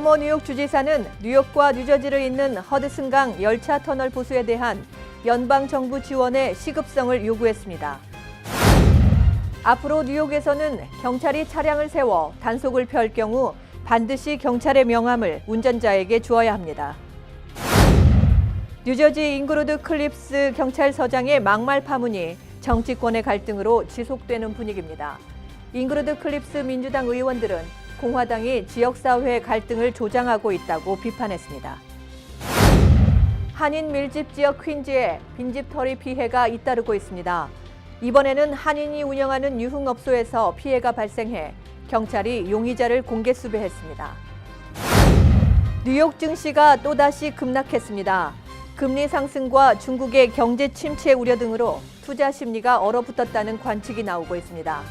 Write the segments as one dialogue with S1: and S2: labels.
S1: 쿠오모 뉴욕 주지사는 뉴욕과 뉴저지를 잇는 허드슨강 열차 터널 보수에 대한 연방 정부 지원의 시급성을 요구했습니다. 앞으로 뉴욕에서는 경찰이 차량을 세워 단속을 펼 경우 반드시 경찰의 명함을 운전자에게 주어야 합니다. 뉴저지 잉그루드 클립스 경찰서장의 막말 파문이 정치권의 갈등으로 지속되는 분위기입니다. 잉그루드 클립스 민주당 의원들은 공화당이 지역사회 갈등을 조장하고 있다고 비판했습니다. 한인 밀집 지역 퀸즈에 빈집털이 피해가 잇따르고 있습니다. 이번에는 한인이 운영하는 유흥업소에서 피해가 발생해 경찰이 용의자를 공개 수배했습니다. 뉴욕 증시가 또다시 급락했습니다. 금리 상승과 중국의 경제 침체 우려 등으로 투자 심리가 얼어붙었다는 관측이 나오고 있습니다.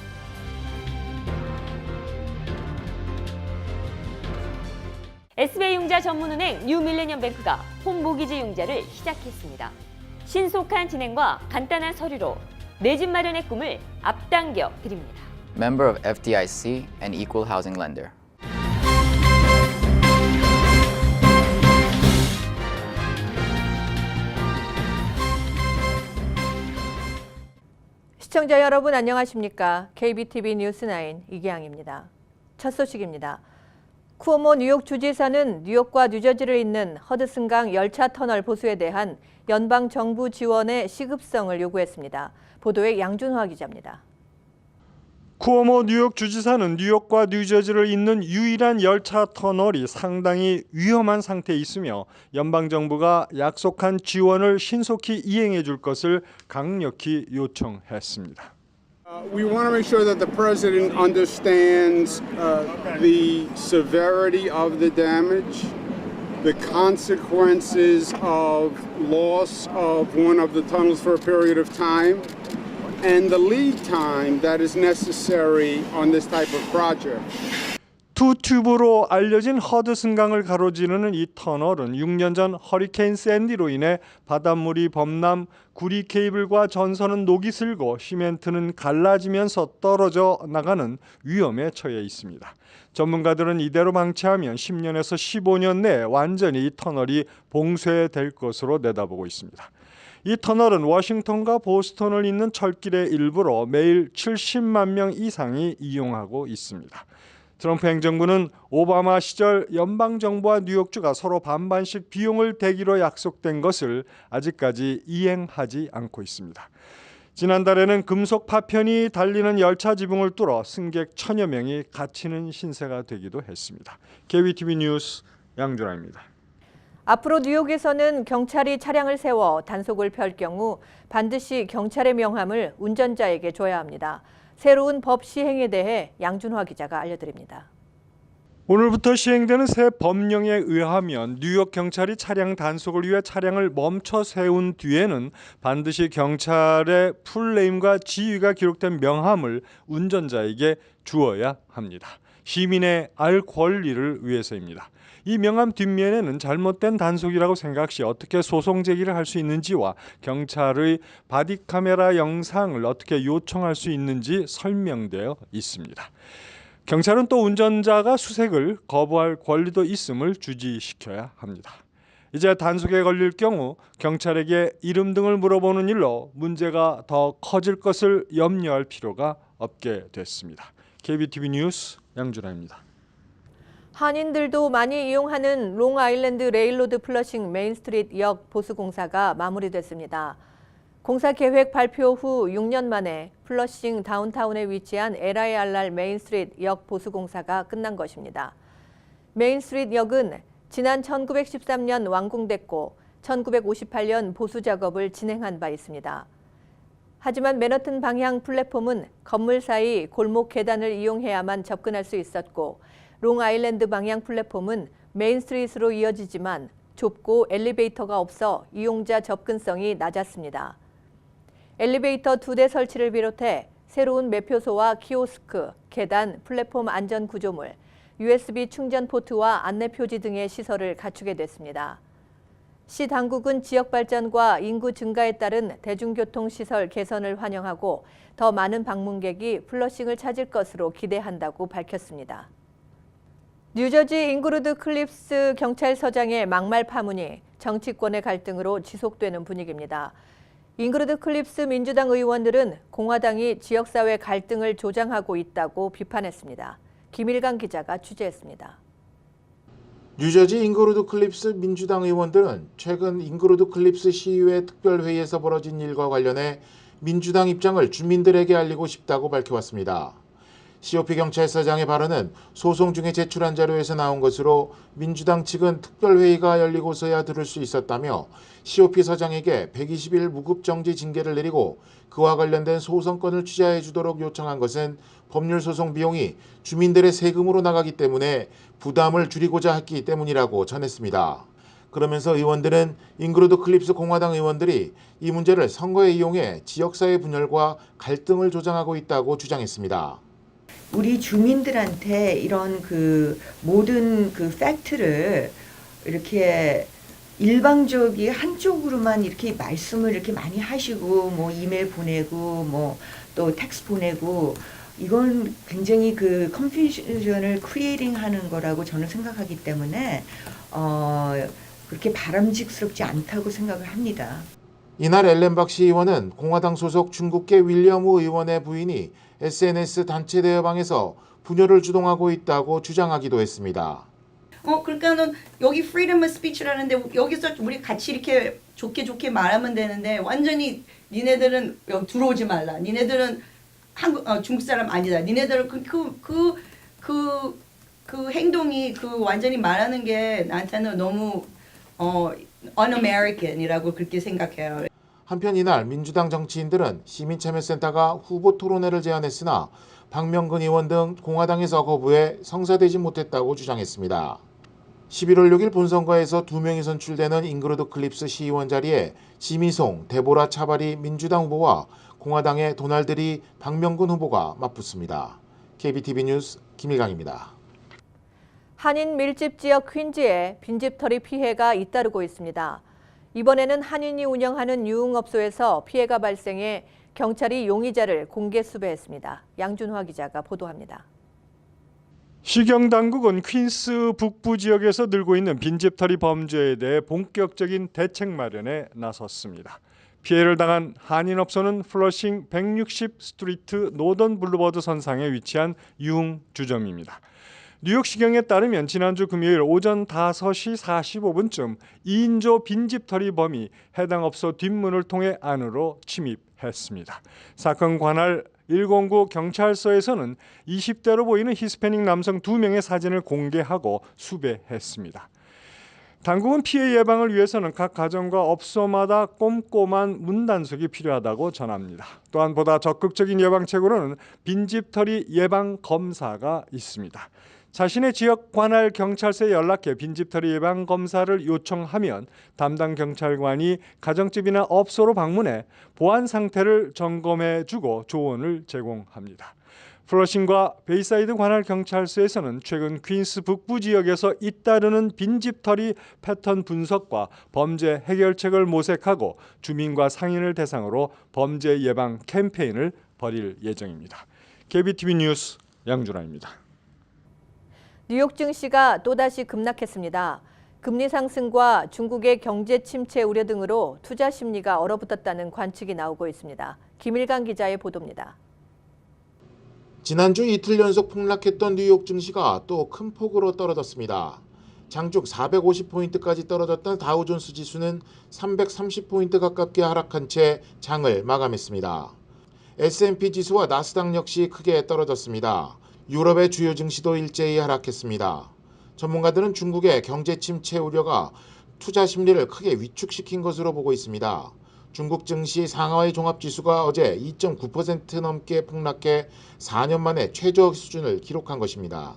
S2: SBI 융자 전문은행 뉴밀레니엄뱅크가 홈모기지 융자를 시작했습니다. 신속한 진행과 간단한 서류로 내 집 마련의 꿈을 앞당겨 드립니다.
S3: Member of FDIC and equal housing lender.
S1: 시청자 여러분 안녕하십니까? KBTV 뉴스9 이기양입니다. 첫 소식입니다. 쿠오모 뉴욕 주지사는 뉴욕과 뉴저지를 잇는 허드슨강 열차 터널 보수에 대한 연방 정부 지원의 시급성을 요구했습니다. 보도에 양준화 기자입니다.
S4: 쿠오모 뉴욕 주지사는 뉴욕과 뉴저지를 잇는 유일한 열차 터널이 상당히 위험한 상태에 있으며 연방 정부가 약속한 지원을 신속히 이행해 줄 것을 강력히 요청했습니다.
S5: We want to make sure that the president understands the severity of the damage, the consequences of loss of one of the tunnels for a period of time, and the lead time that is necessary on this type of project.
S4: 투튜브로 알려진 허드슨강을 가로지르는 이 터널은 6년 전 허리케인 샌디로 인해 바닷물이 범람, 구리 케이블과 전선은 녹이 슬고 시멘트는 갈라지면서 떨어져 나가는 위험에 처해 있습니다. 전문가들은 이대로 방치하면 10년에서 15년 내에 완전히 이 터널이 봉쇄될 것으로 내다보고 있습니다. 이 터널은 워싱턴과 보스턴을 잇는 철길의 일부로 매일 70만 명 이상이 이용하고 있습니다. 트럼프 행정부는 오바마 시절 연방정부와 뉴욕주가 서로 반반씩 비용을 대기로 약속된 것을 아직까지 이행하지 않고 있습니다. 지난달에는 금속 파편이 달리는 열차 지붕을 뚫어 승객 1000여 명이 갇히는 신세가 되기도 했습니다. KBTV 뉴스 양준하입니다.
S1: 앞으로 뉴욕에서는 경찰이 차량을 세워 단속을 펼 경우 반드시 경찰의 명함을 운전자에게 줘야 합니다. 새로운 법 시행에 대해 양준화 기자가 알려드립니다.
S4: 오늘부터 시행되는 새 법령에 의하면 뉴욕 경찰이 차량 단속을 위해 차량을 멈춰 세운 뒤에는 반드시 경찰의 풀네임과 지위가 기록된 명함을 운전자에게 주어야 합니다. 시민의 알 권리를 위해서입니다. 이 명함 뒷면에는 잘못된 단속이라고 생각 시 어떻게 소송 제기를 할 수 있는지와 경찰의 바디카메라 영상을 어떻게 요청할 수 있는지 설명되어 있습니다. 경찰은 또 운전자가 수색을 거부할 권리도 있음을 주지시켜야 합니다. 이제 단속에 걸릴 경우 경찰에게 이름 등을 물어보는 일로 문제가 더 커질 것을 염려할 필요가 없게 됐습니다. KBTV 뉴스 양준하입니다.
S1: 한인들도 많이 이용하는 롱아일랜드 레일로드 플러싱 메인스트리트 역 보수공사가 마무리됐습니다. 공사 계획 발표 후 6년 만에 플러싱 다운타운에 위치한 LIRR 메인스트리트 역 보수공사가 끝난 것입니다. 메인스트리트 역은 지난 1913년 완공됐고 1958년 보수 작업을 진행한 바 있습니다. 하지만 맨하튼 방향 플랫폼은 건물 사이 골목 계단을 이용해야만 접근할 수 있었고 롱아일랜드 방향 플랫폼은 메인스트리트로 이어지지만 좁고 엘리베이터가 없어 이용자 접근성이 낮았습니다. 엘리베이터 2대 설치를 비롯해 새로운 매표소와 키오스크, 계단, 플랫폼 안전 구조물, USB 충전 포트와 안내 표지 등의 시설을 갖추게 됐습니다. 시 당국은 지역 발전과 인구 증가에 따른 대중교통 시설 개선을 환영하고 더 많은 방문객이 플러싱을 찾을 것으로 기대한다고 밝혔습니다. 뉴저지 잉그루드 클립스 경찰서장의 막말 파문이 정치권의 갈등으로 지속되는 분위기입니다. 잉그루드 클립스 민주당 의원들은 공화당이 지역사회 갈등을 조장하고 있다고 비판했습니다. 김일강 기자가 취재했습니다.
S6: 뉴저지 잉그루드 클립스 민주당 의원들은 최근 잉그루드 클립스 시의회 특별회의에서 벌어진 일과 관련해 민주당 입장을 주민들에게 알리고 싶다고 밝혀왔습니다. COP 경찰서장의 발언은 소송 중에 제출한 자료에서 나온 것으로 민주당 측은 특별회의가 열리고서야 들을 수 있었다며 COP 서장에게 120일 무급정지 징계를 내리고 그와 관련된 소송건을 취하해 주도록 요청한 것은 법률 소송 비용이 주민들의 세금으로 나가기 때문에 부담을 줄이고자 했기 때문이라고 전했습니다. 그러면서 의원들은 잉그루드 클립스 공화당 의원들이 이 문제를 선거에 이용해 지역사회 분열과 갈등을 조장하고 있다고 주장했습니다.
S7: 우리 주민들한테 이런 모든 팩트를 이렇게 일방적이 한쪽으로만 이렇게 말씀을 이렇게 많이 하시고 뭐 이메일 보내고 뭐 또 텍스트 보내고 이건 굉장히 컨퓨전을 크리에이팅 하는 거라고 저는 생각하기 때문에 그렇게 바람직스럽지 않다고 생각을 합니다.
S6: 이날 엘렌박 시의원은 공화당 소속 중국계 윌리엄 의원의 부인이 SNS 단체 대화방에서 분열을 주동하고 있다고 주장하기도 했습니다.
S8: 그러니까는 여기 freedom of speech라는데 여기서 우리 같이 이렇게 좋게 말하면 되는데 완전히 니네들은 여기 들어오지 말라. 니네들은 중국 사람 아니다. 니네들은 그 행동이 완전히 말하는 게 나한테는 너무 un-American이라고 그렇게 생각해요.
S6: 한편 이날 민주당 정치인들은 시민참여센터가 후보 토론회를 제안했으나 박명근 의원 등 공화당에서 거부해 성사되지 못했다고 주장했습니다. 11월 6일 본선거에서 2명이 선출되는 잉그루드 클립스 시의원 자리에 지미송, 데보라 차바리 민주당 후보와 공화당의 도널드 박명근 후보가 맞붙습니다. KBTV 뉴스 김일강입니다.
S1: 한인 밀집 지역 퀸즈에 빈집털이 피해가 잇따르고 있습니다. 이번에는 한인이 운영하는 유흥업소에서 피해가 발생해 경찰이 용의자를 공개 수배했습니다. 양준화 기자가 보도합니다.
S4: 시경당국은 퀸스 북부 지역에서 늘고 있는 빈집털이 범죄에 대해 본격적인 대책 마련에 나섰습니다. 피해를 당한 한인업소는 플러싱 160 스트리트 노던 블루버드 선상에 위치한 유흥주점입니다. 뉴욕시경에 따르면 지난주 금요일 오전 5시 45분쯤 2인조 빈집털이범이 해당 업소 뒷문을 통해 안으로 침입했습니다. 사건 관할 109 경찰서에서는 20대로 보이는 히스패닉 남성 2명의 사진을 공개하고 수배했습니다. 당국은 피해 예방을 위해서는 각 가정과 업소마다 꼼꼼한 문단속이 필요하다고 전합니다. 또한 보다 적극적인 예방책으로는 빈집털이 예방 검사가 있습니다. 자신의 지역 관할 경찰서에 연락해 빈집털이 예방 검사를 요청하면 담당 경찰관이 가정집이나 업소로 방문해 보안 상태를 점검해주고 조언을 제공합니다. 플러싱과 베이사이드 관할 경찰서에서는 최근 퀸스 북부 지역에서 잇따르는 빈집털이 패턴 분석과 범죄 해결책을 모색하고 주민과 상인을 대상으로 범죄 예방 캠페인을 벌일 예정입니다. KBTV 뉴스 양준하입니다.
S1: 뉴욕 증시가 또다시 급락했습니다. 금리 상승과 중국의 경제 침체 우려 등으로 투자 심리가 얼어붙었다는 관측이 나오고 있습니다. 김일강 기자의 보도입니다.
S6: 지난주 이틀 연속 폭락했던 뉴욕 증시가 또 큰 폭으로 떨어졌습니다. 장중 450포인트까지 떨어졌던 다우존스 지수는 330포인트 가깝게 하락한 채 장을 마감했습니다. S&P 지수와 나스닥 역시 크게 떨어졌습니다. 유럽의 주요 증시도 일제히 하락했습니다. 전문가들은 중국의 경제 침체 우려가 투자 심리를 크게 위축시킨 것으로 보고 있습니다. 중국 증시 상하이 종합지수가 어제 2.9% 넘게 폭락해 4년 만에 최저 수준을 기록한 것입니다.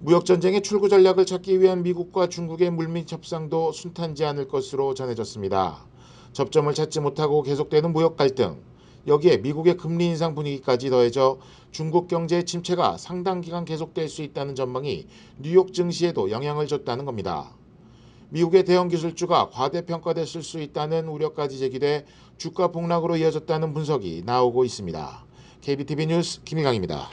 S6: 무역전쟁의 출구 전략을 찾기 위한 미국과 중국의 물밑 협상도 순탄지 않을 것으로 전해졌습니다. 접점을 찾지 못하고 계속되는 무역 갈등, 여기에 미국의 금리 인상 분위기까지 더해져 중국 경제의 침체가 상당 기간 계속될 수 있다는 전망이 뉴욕 증시에도 영향을 줬다는 겁니다. 미국의 대형 기술주가 과대평가됐을 수 있다는 우려까지 제기돼 주가 폭락으로 이어졌다는 분석이 나오고 있습니다. KBTV 뉴스 김희강입니다.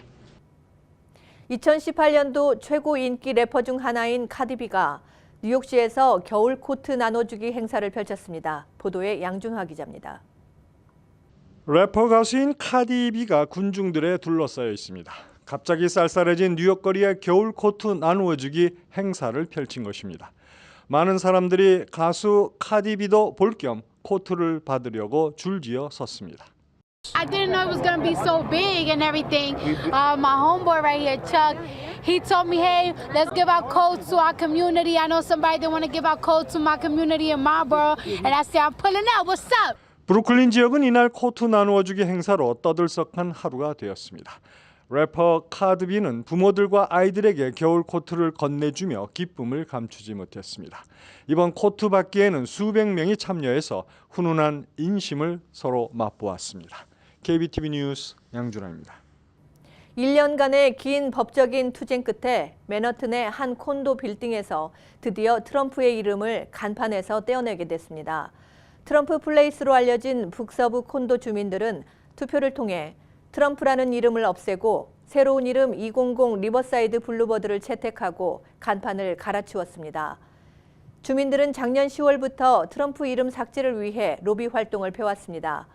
S1: 2018년도 최고 인기 래퍼 중 하나인 카디비가 뉴욕시에서 겨울 코트 나눠주기 행사를 펼쳤습니다. 보도에 양준화 기자입니다.
S4: 래퍼 가수인 카디비가 군중들에 둘러싸여 있습니다. 갑자기 쌀쌀해진 뉴욕 거리에 겨울 코트 나누어주기 행사를 펼친 것입니다. 많은 사람들이 가수 카디비도 볼 겸 코트를 받으려고 줄지어 섰습니다.
S9: I didn't know it was gonna be so big and everything. My homeboy right here, Chuck, he told me, hey, let's give out coats to our community. I know somebody that want to give out coats to my community in Marlboro. And I said, I'm pulling up. What's up?
S4: 브루클린 지역은 이날 코트 나누어주기 행사로 떠들썩한 하루가 되었습니다. 래퍼 카디비는 부모들과 아이들에게 겨울 코트를 건네주며 기쁨을 감추지 못했습니다. 이번 코트 받기에는 수백 명이 참여해서 훈훈한 인심을 서로 맛보았습니다. KBTV 뉴스 양준하입니다.
S1: 1년간의 긴 법적인 투쟁 끝에 맨하튼의 한 콘도 빌딩에서 드디어 트럼프의 이름을 간판에서 떼어내게 됐습니다. 트럼프 플레이스로 알려진 북서부 콘도 주민들은 투표를 통해 트럼프라는 이름을 없애고 새로운 이름 200 리버사이드 블루버드를 채택하고 간판을 갈아치웠습니다. 주민들은 작년 10월부터 트럼프 이름 삭제를 위해 로비 활동을 펴왔습니다.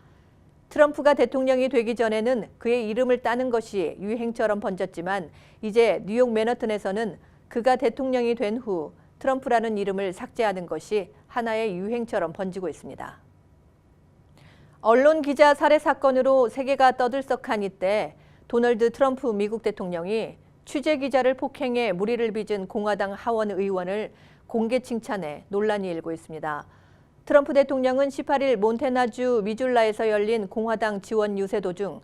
S1: 트럼프가 대통령이 되기 전에는 그의 이름을 따는 것이 유행처럼 번졌지만 이제 뉴욕 맨하튼에서는 그가 대통령이 된 후 트럼프라는 이름을 삭제하는 것이 하나의 유행처럼 번지고 있습니다. 언론 기자 살해 사건으로 세계가 떠들썩한 이때 도널드 트럼프 미국 대통령이 취재 기자를 폭행해 무리를 빚은 공화당 하원 의원을 공개 칭찬해 논란이 일고 있습니다. 트럼프 대통령은 18일 몬태나주 미줄라에서 열린 공화당 지원 유세 도중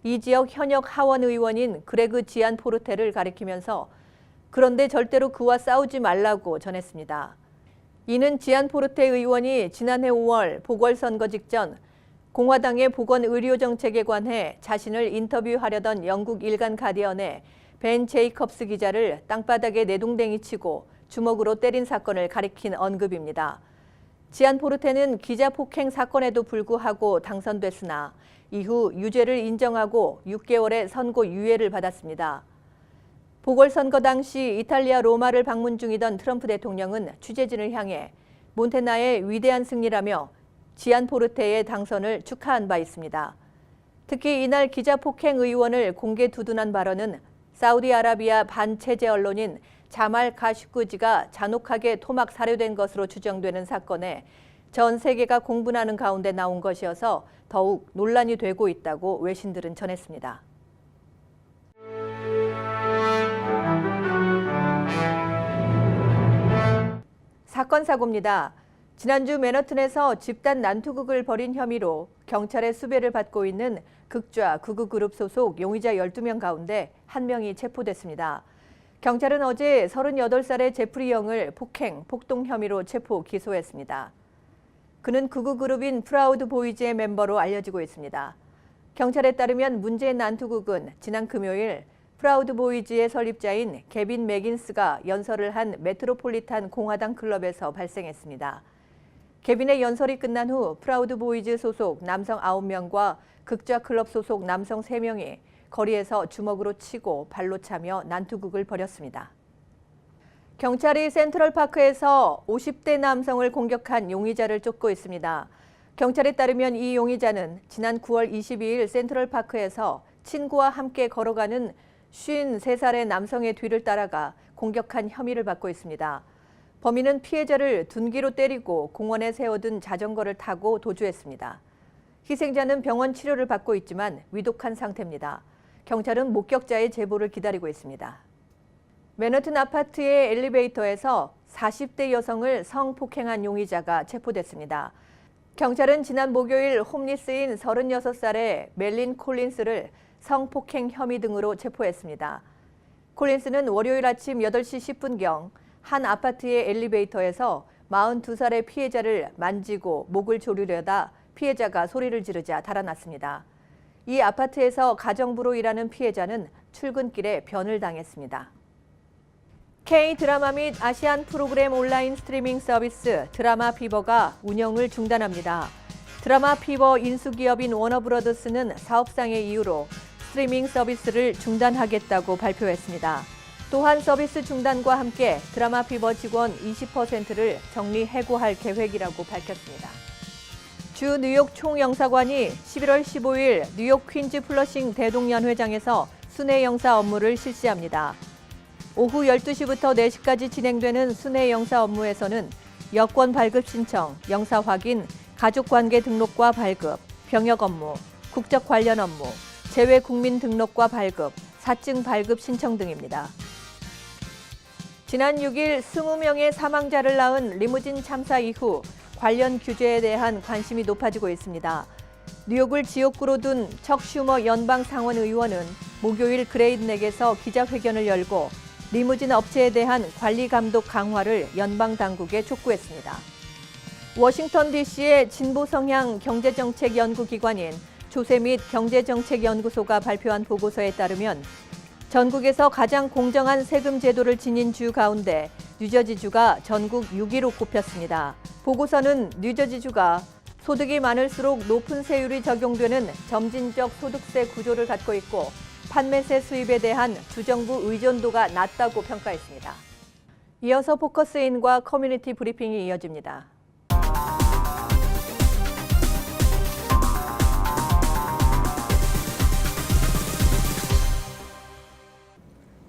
S1: 이 지역 현역 하원 의원인 그레그 지안포르테를 가리키면서 그런데 절대로 그와 싸우지 말라고 전했습니다. 이는 지안포르테 의원이 지난해 5월 보궐선거 직전 공화당의 보건의료정책에 관해 자신을 인터뷰하려던 영국 일간 가디언의 벤 제이컵스 기자를 땅바닥에 내동댕이 치고 주먹으로 때린 사건을 가리킨 언급입니다. 지안포르테는 기자 폭행 사건에도 불구하고 당선됐으나 이후 유죄를 인정하고 6개월의 선고 유예를 받았습니다. 보궐선거 당시 이탈리아 로마를 방문 중이던 트럼프 대통령은 취재진을 향해 몬테나의 위대한 승리라며 지안포르테의 당선을 축하한 바 있습니다. 특히 이날 기자 폭행 의원을 공개 두둔한 발언은 사우디아라비아 반체제 언론인 자말 카슈쿠지가 잔혹하게 토막 살해된 것으로 추정되는 사건에 전 세계가 공분하는 가운데 나온 것이어서 더욱 논란이 되고 있다고 외신들은 전했습니다. 사건 사고입니다. 지난주 맨하튼에서 집단 난투극을 벌인 혐의로 경찰의 수배를 받고 있는 극좌 극우그룹 소속 용의자 12명 가운데 1명이 체포됐습니다. 경찰은 어제 38살의 제프리 영을 폭행, 폭동 혐의로 체포 기소했습니다. 그는 극우그룹인 프라우드 보이즈의 멤버로 알려지고 있습니다. 경찰에 따르면 문제의 난투극은 지난 금요일 프라우드 보이즈의 설립자인 개빈 맥인스가 연설을 한 메트로폴리탄 공화당 클럽에서 발생했습니다. 개빈의 연설이 끝난 후 프라우드 보이즈 소속 남성 9명과 극좌 클럽 소속 남성 3명이 거리에서 주먹으로 치고 발로 차며 난투극을 벌였습니다. 경찰이 센트럴파크에서 50대 남성을 공격한 용의자를 쫓고 있습니다. 경찰에 따르면 이 용의자는 지난 9월 22일 센트럴파크에서 친구와 함께 걸어가는 53살의 남성의 뒤를 따라가 공격한 혐의를 받고 있습니다. 범인은 피해자를 둔기로 때리고 공원에 세워둔 자전거를 타고 도주했습니다. 희생자는 병원 치료를 받고 있지만 위독한 상태입니다. 경찰은 목격자의 제보를 기다리고 있습니다. 맨하튼 아파트의 엘리베이터에서 40대 여성을 성폭행한 용의자가 체포됐습니다. 경찰은 지난 목요일 홈리스인 36살의 멜린 콜린스를 성폭행 혐의 등으로 체포했습니다. 콜린스는 월요일 아침 8시 10분경 한 아파트의 엘리베이터에서 42살의 피해자를 만지고 목을 조르려다 피해자가 소리를 지르자 달아났습니다. 이 아파트에서 가정부로 일하는 피해자는 출근길에 변을 당했습니다. K-드라마 및 아시안 프로그램 온라인 스트리밍 서비스 드라마 피버가 운영을 중단합니다. 드라마 피버 인수기업인 워너브러더스는 사업상의 이유로 스트리밍 서비스를 중단하겠다고 발표했습니다. 또한 서비스 중단과 함께 드라마 피버 직원 20%를 정리 해고할 계획이라고 밝혔습니다. 주 뉴욕 총영사관이 11월 15일 뉴욕 퀸즈 플러싱 대동연회장에서 순회 영사 업무를 실시합니다. 오후 12시부터 4시까지 진행되는 순회 영사 업무에서는 여권 발급 신청, 영사 확인, 가족관계 등록과 발급, 병역 업무, 국적 관련 업무, 재외 국민 등록과 발급, 사증 발급 신청 등입니다. 지난 6일 20명의 사망자를 낳은 리무진 참사 이후 관련 규제에 대한 관심이 높아지고 있습니다. 뉴욕을 지역구로 둔 척 슈머 연방 상원 의원은 목요일 그레이드넥에서 기자회견을 열고 리무진 업체에 대한 관리 감독 강화를 연방 당국에 촉구했습니다. 워싱턴 DC의 진보 성향 경제정책 연구기관인 조세 및 경제정책연구소가 발표한 보고서에 따르면 전국에서 가장 공정한 세금 제도를 지닌 주 가운데 뉴저지주가 전국 6위로 꼽혔습니다. 보고서는 뉴저지주가 소득이 많을수록 높은 세율이 적용되는 점진적 소득세 구조를 갖고 있고 판매세 수입에 대한 주정부 의존도가 낮다고 평가했습니다. 이어서 포커스인과 커뮤니티 브리핑이 이어집니다.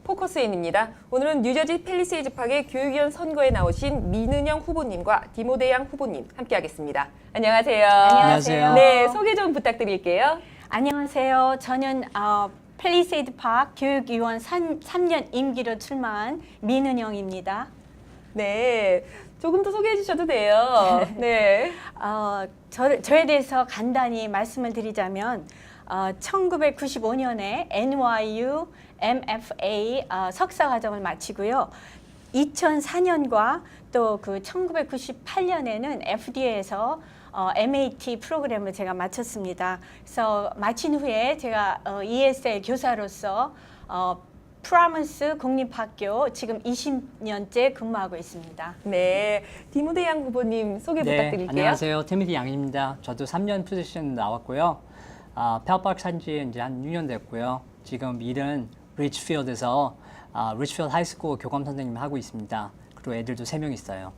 S10: 포커스인입니다. 오늘은 뉴저지 팰리세이즈 파크의 교육위원 선거에 나오신 민은영 후보님과 디모데 양 후보님 함께하겠습니다. 안녕하세요.
S11: 안녕하세요.
S10: 네, 소개 좀 부탁드릴게요.
S11: 안녕하세요. 저는 팰리세이드 파크 교육위원 3년 임기로 출마한 민은영입니다.
S10: 네, 조금 더 소개해 주셔도 돼요. 네.
S11: 저에 대해서 간단히 말씀을 드리자면 1995년에 NYU MFA 석사과정을 마치고요. 2004년과 또 그 1998년에는 FDA에서 MAT 프로그램을 제가 마쳤습니다. 그래서 마친 후에 제가 ESL 교사로서 프라먼스 공립학교 지금 20년째 근무하고 있습니다.
S10: 네, 디모데 양 후보님 소개 부탁드릴게요.
S12: 안녕하세요. 티모티 양입니다. 저도 3년 포지션 나왔고요. 펠파크 산지 이제 한 6년 됐고요. 지금 일은 리치필드에서 리치필드 하이스쿨 교감 선생님 하고 있습니다. 그리고 애들도 3명 있어요.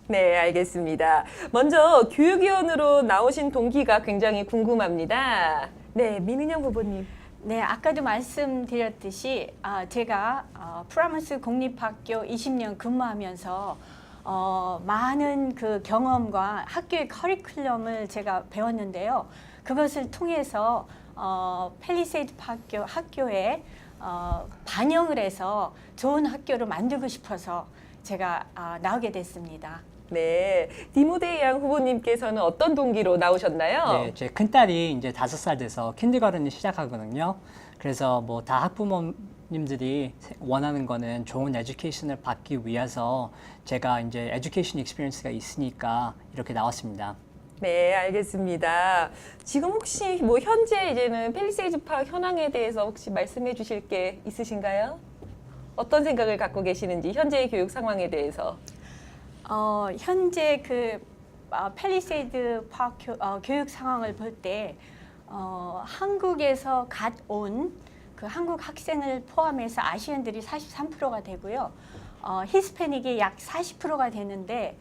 S10: 네, 알겠습니다. 먼저 교육위원으로 나오신 동기가 굉장히 궁금합니다. 네, 민은영 후보님.
S11: 네, 아까도 말씀드렸듯이 제가 프라먼스 공립학교 20년 근무하면서 많은 그 경험과 학교의 커리큘럼을 제가 배웠는데요. 그것을 통해서 팰리세이드 학교에 반영을 해서 좋은 학교를 만들고 싶어서 제가 나오게 됐습니다.
S10: 네, 디모데 양 후보님께서는 어떤 동기로 나오셨나요?
S12: 네, 제 큰딸이 이제 5살 돼서 킨더가든을 시작하거든요. 그래서 뭐 다 학부모님들이 원하는 거는 좋은 에듀케이션을 받기 위해서 제가 이제 에듀케이션 익스피리언스가 있으니까 이렇게 나왔습니다.
S10: 네, 알겠습니다. 지금 혹시 뭐 현재 이제는 팰리세이드 파크 현황에 대해서 혹시 말씀해 주실 게 있으신가요? 어떤 생각을 갖고 계시는지 현재의 교육 상황에 대해서.
S11: 현재 그 팰리세이드 파크 교육 상황을 볼 때 한국에서 갓 온 그 한국 학생을 포함해서 아시안들이 43%가 되고요. 히스패닉이 약 40%가 되는데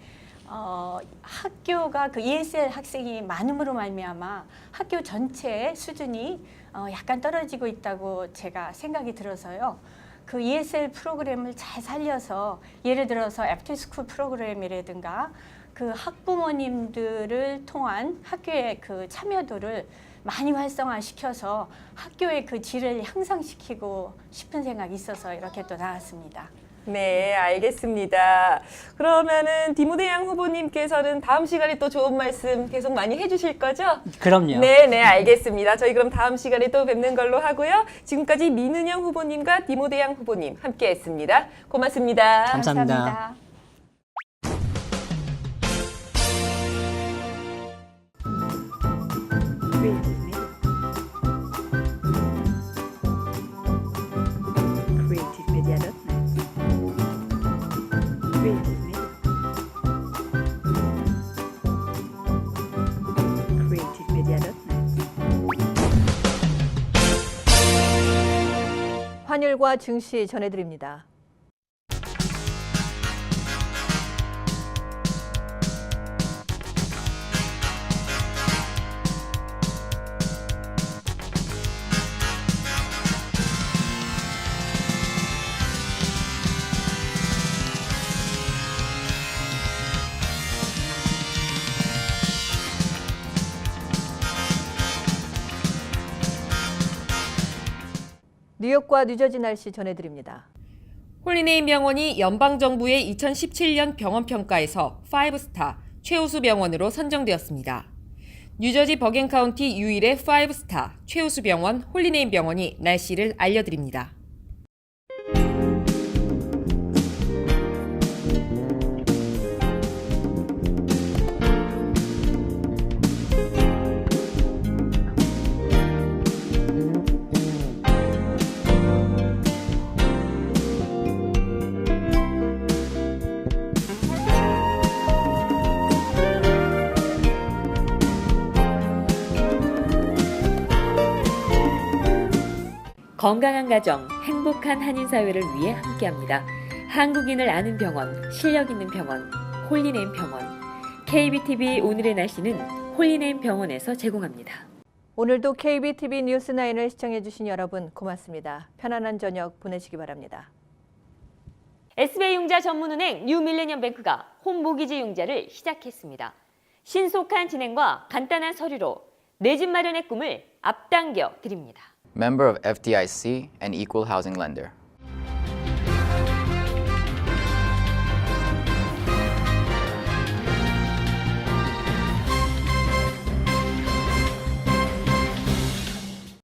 S11: 학교가 그 ESL 학생이 많음으로 말미암아 학교 전체의 수준이 약간 떨어지고 있다고 제가 생각이 들어서요. 그 ESL 프로그램을 잘 살려서 예를 들어서 애프터스쿨 프로그램이라든가 그 학부모님들을 통한 학교의 그 참여도를 많이 활성화시켜서 학교의 그 질을 향상시키고 싶은 생각이 있어서 이렇게 또 나왔습니다.
S10: 네, 알겠습니다. 그러면은 디모데 양 후보님께서는 다음 시간에 또 좋은 말씀 계속 많이 해주실 거죠?
S12: 그럼요.
S10: 네, 알겠습니다. 저희 그럼 다음 시간에 또 뵙는 걸로 하고요. 지금까지 민은영 후보님과 디모데 양 후보님 함께했습니다. 고맙습니다.
S12: 감사합니다.
S1: 환율과 증시 전해드립니다. 뉴욕과 뉴저지 날씨 전해드립니다.
S13: 홀리네임 병원이 연방정부의 2017년 병원평가에서 5스타 최우수 병원으로 선정되었습니다. 뉴저지 버겐 카운티 유일의 5스타 최우수 병원 홀리네임 병원이 날씨를 알려드립니다.
S2: 건강한 가정, 행복한 한인사회를 위해 함께합니다. 한국인을 아는 병원, 실력 있는 병원, 홀리네임 병원. KBTV 오늘의 날씨는 홀리네임 병원에서 제공합니다.
S1: 오늘도 KBTV 뉴스9을 시청해주신 여러분 고맙습니다. 편안한 저녁 보내시기 바랍니다.
S2: SBI 융자 전문은행 뉴밀레니엄뱅크가 홈모기지 융자를 시작했습니다. 신속한 진행과 간단한 서류로 내 집 마련의 꿈을 앞당겨 드립니다.
S3: Member of FDIC and equal housing lender.